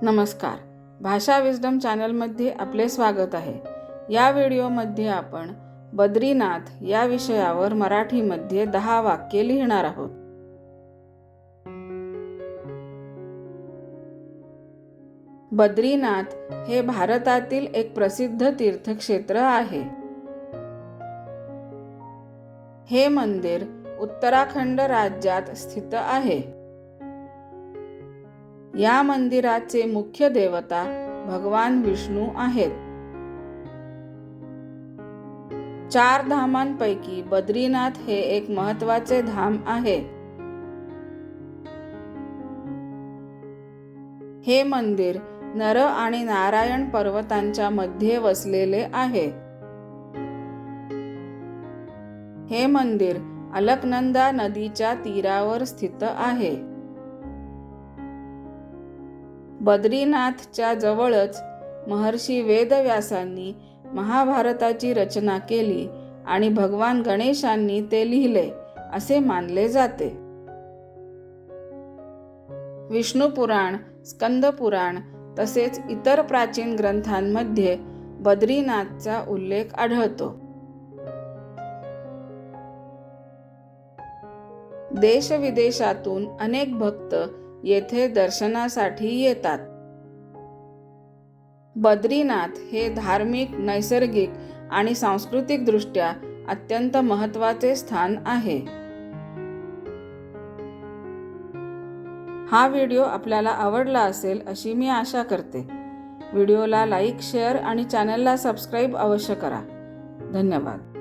नमस्कार, भाषा विस्डम चॅनलमध्ये आपले स्वागत आहे। या व्हिडिओमध्ये आपण बद्रीनाथ या विषयावर मराठीमध्ये 10 वाक्ये लिहिणार आहोत। बद्रीनाथ हे भारतातील एक प्रसिद्ध तीर्थक्षेत्र आहे। हे मंदिर उत्तराखंड राज्यात स्थित आहे। या मंदिराचे मुख्य देवता भगवान विष्णू आहेत। 4 धामांपैकी बद्रीनाथ हे एक महत्त्वाचे धाम आहे। हे मंदिर नर आणि नारायण पर्वतांच्या मध्ये वसलेले आहे। हे मंदिर अलकनंदा नदीच्या तीरावर स्थित आहे। बद्रीनाथच्या जवळच महर्षी वेदव्यासांनी महाभारताची रचना केली आणि भगवान गणेशांनी ते लिहिले असे मानले जाते। विष्णू पुराण, स्कंद पुराण तसेच इतर प्राचीन ग्रंथांमध्ये बद्रीनाथचा उल्लेख आढळतो। देशविदेशातून अनेक भक्त येथे दर्शनासाठी येतात। बद्रीनाथ हे धार्मिक, नैसर्गिक आणि सांस्कृतिक दृष्ट्या अत्यंत महत्त्वाचे स्थान आहे। हा व्हिडिओ आपल्याला आवडला असेल अशी मी आशा करते। व्हिडिओला लाईक, शेअर आणि चॅनलला सबस्क्राईब अवश्य करा। धन्यवाद।